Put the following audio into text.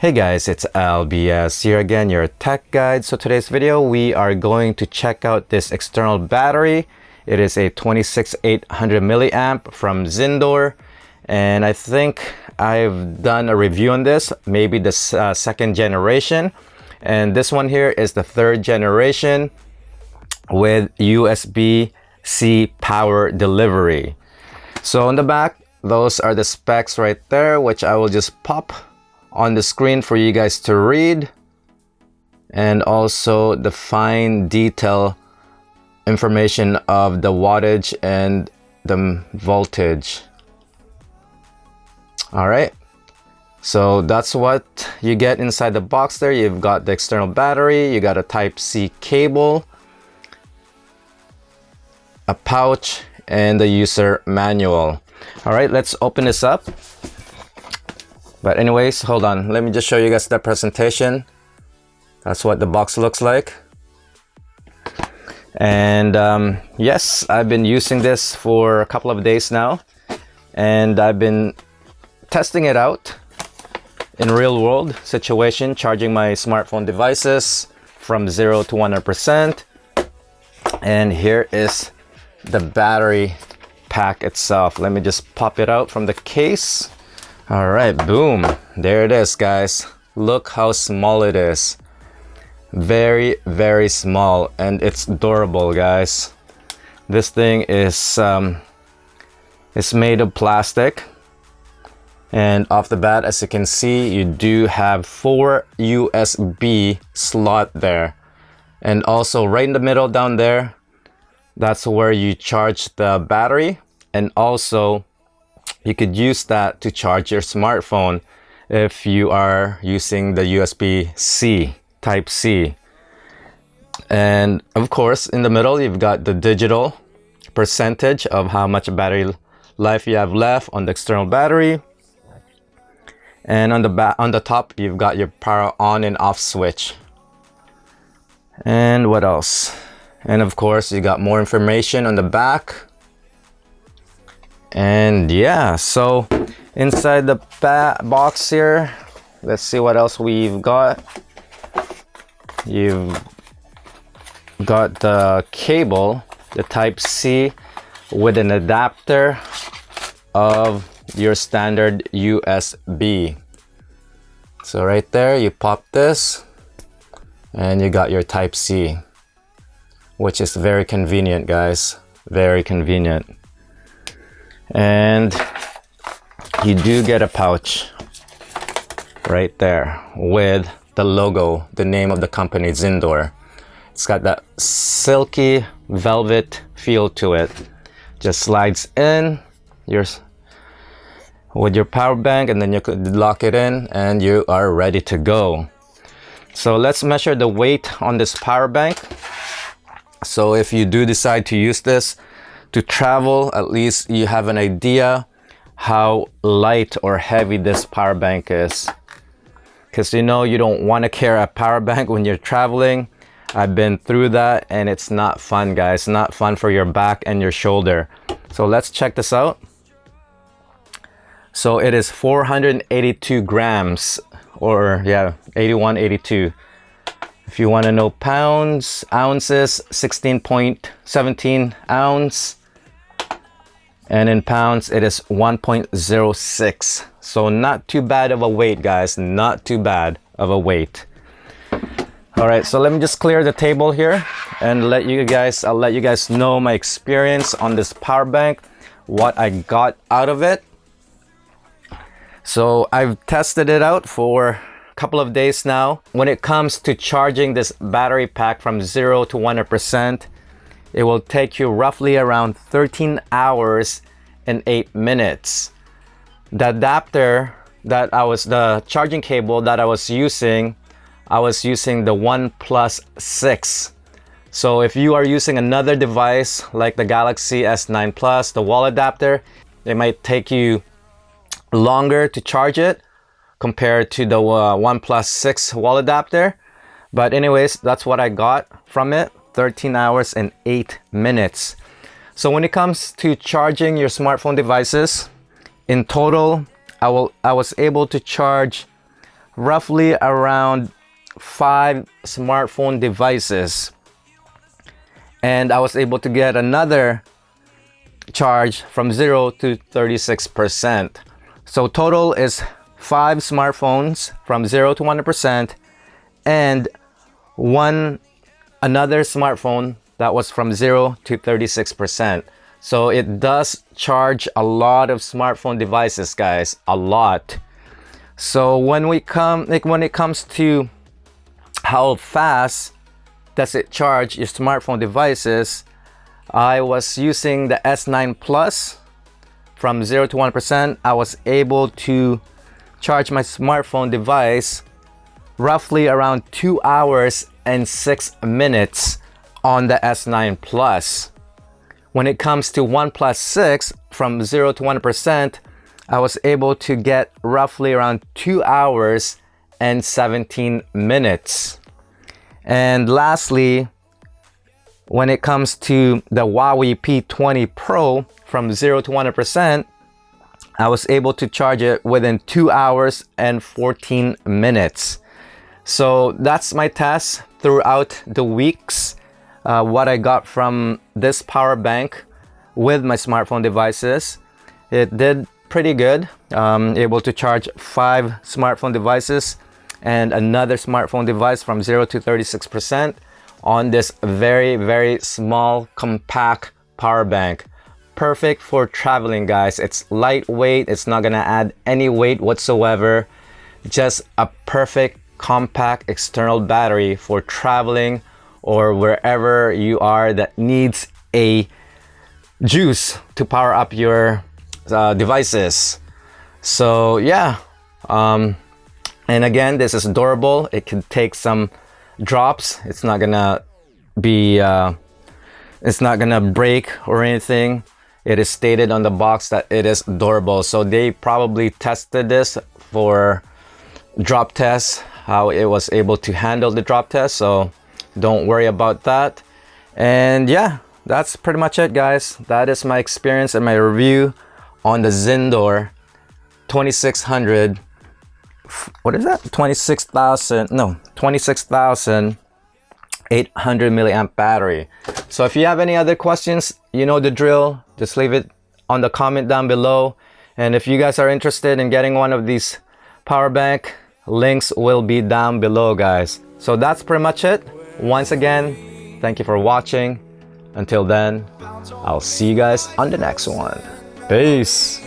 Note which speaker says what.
Speaker 1: Hey guys, it's LBS here again, your tech guide. So today's video, we are going to check out this external battery. It is a 26800 milliamp from Zendure. And I think I've done a review on this, maybe the second generation. And this one here is the third generation with USB-C power delivery. So on the back, those are the specs right there, which I will just pop on the screen for you guys to read, and also the fine detail information of the wattage and the voltage. All right, so that's what you get inside the box there. You've got the external battery, you got a Type-C cable, a pouch, and the user manual. All right, let's open this up. But anyways, hold on. Let me just show you guys the presentation. That's what the box looks like. And yes, I've been using this for a couple of days now. And I've been testing it out in real world situation, charging my smartphone devices from 0 to 100%. And here is the battery pack itself. Let me just pop it out from the case. All right, boom, there it is, guys. Look how small it is. Very, very small, and it's durable, guys. This thing is made of plastic, and off the bat, as you can see, you do have 4 USB slot there, and also right in the middle down there, that's where you charge the battery, and also you could use that to charge your smartphone if you are using the USB-C, Type-C. And of course, in the middle, you've got the digital percentage of how much battery life you have left on the external battery. And on the top, you've got your power on and off switch. And what else? And of course, you got more information on the back. And yeah, so inside the box here, let's see what else we've got. You've got the cable, the Type-C, with an adapter of your standard USB. So right there, you pop this and you got your Type-C, which is very convenient, guys. Very convenient. And you do get a pouch right there with the logo, the name of the company, Zendure. It's got that silky velvet feel to it. Just slides in with your power bank, and then you could lock it in and you are ready to go. So let's measure the weight on this power bank. So if you do decide to use this to travel, at least you have an idea how light or heavy this power bank is. Because you know you don't want to carry a power bank when you're traveling. I've been through that and it's not fun, guys. Not fun for your back and your shoulder. So let's check this out. So it is 482 grams, or yeah, 81, 82. If you want to know pounds, ounces, 16.17 ounce. And in pounds, it is 1.06. So not too bad of a weight, guys. Not too bad of a weight. All right, so let me just clear the table here and I'll let you guys know my experience on this power bank, what I got out of it. So I've tested it out for a couple of days now. When it comes to charging this battery pack from 0 to 100%, it will take you roughly around 13 hours and 8 minutes. The adapter the charging cable that I was using the OnePlus 6. So if you are using another device like the Galaxy S9 Plus, the wall adapter, it might take you longer to charge it compared to the OnePlus 6 wall adapter. But anyways, that's what I got from it. 13 hours and 8 minutes. So when it comes to charging your smartphone devices, in total, I was able to charge roughly around 5 smartphone devices, and I was able to get another charge from 0 to 36%. So total is 5 smartphones from 0 to 100%, and another smartphone that was from 0 to 36%. So it does charge a lot of smartphone devices, guys, a lot. So when it comes to how fast does it charge your smartphone devices, I was using the S9 Plus from 0 to 1%. I was able to charge my smartphone device roughly around 2 hours and 6 minutes on the S9 Plus. When it comes to OnePlus 6 from 0 to 1%, I was able to get roughly around 2 hours and 17 minutes. And lastly, when it comes to the Huawei P20 Pro from 0 to 100%, I was able to charge it within 2 hours and 14 minutes. So that's my test throughout the weeks, what I got from this power bank with my smartphone devices. It did pretty good, able to charge 5 smartphone devices and another smartphone device from 0 to 36% on this very, very small, compact power bank. Perfect for traveling, guys. It's lightweight. It's not gonna add any weight whatsoever. Just a perfect, compact external battery for traveling or wherever you are that needs a juice to power up your devices. So yeah, and again, this is durable. It can take some drops. It's not gonna break or anything. It is stated on the box that it is durable. So they probably tested this for drop tests, how it was able to handle the drop test. So don't worry about that. And yeah, that's pretty much it, guys. That is my experience and my review on the Zendure 2600. What is that? 26,800 milliamp battery. So if you have any other questions, you know the drill. Just leave it on the comment down below. And if you guys are interested in getting one of these power bank, links will be down below, guys. So that's pretty much it. Once again, thank you for watching. Until then, I'll see you guys on the next one. Peace.